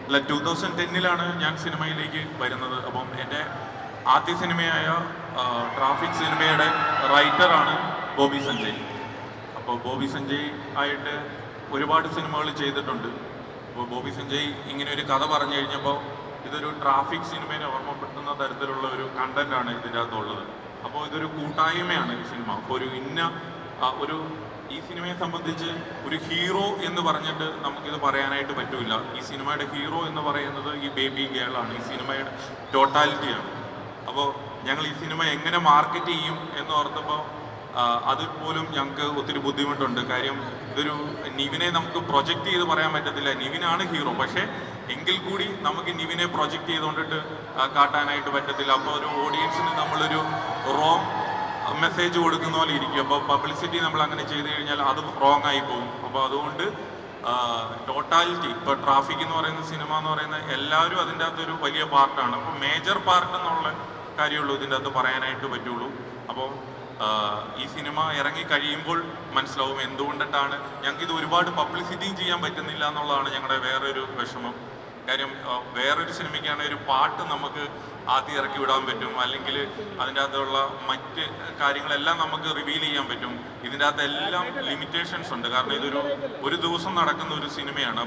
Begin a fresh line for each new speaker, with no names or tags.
അല്ല 2010-ലാണ് ഞാൻ സിനിമയിലേക്ക് വരുന്നത്. അപ്പം എൻ്റെ ആദ്യ സിനിമയായ ട്രാഫിക് സിനിമയുടെ റൈറ്ററാണ് ബോബി സഞ്ജയ്. അപ്പോൾ ബോബി സഞ്ജയ് ആയിട്ട് ഒരുപാട് സിനിമകൾ ചെയ്തിട്ടുണ്ട്. അപ്പോൾ ബോബി സഞ്ജയ് ഇങ്ങനെ ഒരു കഥ പറഞ്ഞു കഴിഞ്ഞപ്പോൾ ഇതൊരു ട്രാഫിക് സിനിമയെ ഓർമ്മപ്പെടുത്തുന്ന തരത്തിലുള്ള ഒരു കണ്ടന്റാണ് ഇതിൻ്റെ അകത്തുള്ളത്. അപ്പോൾ ഇതൊരു കൂട്ടായ്മയാണ് ഈ സിനിമ. അപ്പോൾ ഒരു ഈ സിനിമയെ സംബന്ധിച്ച് ഒരു ഹീറോ എന്ന് പറഞ്ഞിട്ട് നമുക്കിത് പറയാനായിട്ട് പറ്റില്ല. ഈ സിനിമയുടെ ഹീറോ എന്ന് പറയുന്നത് ഈ ബേബി ഗേളാണ്. ഈ സിനിമയുടെ ടോട്ടാലിറ്റിയാണ്. അപ്പോൾ ഞങ്ങൾ ഈ സിനിമ എങ്ങനെ മാർക്കറ്റ് ചെയ്യും എന്ന് ഓർത്തപ്പോൾ അതുപോലും ഞങ്ങൾക്ക് ഒത്തിരി ബുദ്ധിമുട്ടുണ്ട്. കാര്യം ഇതൊരു നിവിനെ നമുക്ക് പ്രൊജക്റ്റ് ചെയ്ത് പറയാൻ പറ്റത്തില്ല. നിവിനാണ് ഹീറോ, പക്ഷേ എങ്കിൽ കൂടി നമുക്ക് നിവിനെ പ്രൊജക്റ്റ് ചെയ്തുകൊണ്ടിട്ട് കാട്ടാനായിട്ട് പറ്റത്തില്ല. അപ്പോൾ ഒരു ഓഡിയൻസിന് നമ്മളൊരു റോങ് മെസ്സേജ് കൊടുക്കുന്ന പോലെ ഇരിക്കും. അപ്പോൾ പബ്ലിസിറ്റി നമ്മൾ അങ്ങനെ ചെയ്ത് കഴിഞ്ഞാൽ അത് റോങ് ആയി പോകും. അപ്പോൾ അതുകൊണ്ട് ടോട്ടാലിറ്റി, ഇപ്പോൾ ട്രാഫിക് എന്ന് പറയുന്ന സിനിമ എന്ന് പറയുന്ന എല്ലാവരും അതിൻ്റെ അകത്തൊരു വലിയ പാർട്ടാണ്. അപ്പോൾ മേജർ പാർട്ട് എന്നുള്ള കാര്യമുള്ളൂ ഇതിൻ്റെ അകത്ത് പറയാനായിട്ട് പറ്റുള്ളൂ. അപ്പോൾ ഈ സിനിമ ഇറങ്ങി കഴിയുമ്പോൾ മനസ്സിലാവും എന്തുകൊണ്ടിട്ടാണ് ഞങ്ങൾക്കിത് ഒരുപാട് പബ്ലിസിറ്റിയും ചെയ്യാൻ പറ്റുന്നില്ല എന്നുള്ളതാണ് ഞങ്ങളുടെ വേറൊരു വിഷമം. കാര്യം വേറൊരു സിനിമയ്ക്കാണ് ഒരു പാട്ട് നമുക്ക് ആദ്യം ഇറക്കി വിടാൻ പറ്റും, അല്ലെങ്കിൽ അതിൻ്റെ അകത്തുള്ള മറ്റ് കാര്യങ്ങളെല്ലാം നമുക്ക് റിവീൽ ചെയ്യാൻ പറ്റും. ഇതിൻ്റെ അകത്ത് എല്ലാം ലിമിറ്റേഷൻസ് ഉണ്ട്. കാരണം ഒരു ദിവസം നടക്കുന്ന ഒരു സിനിമയാണ്.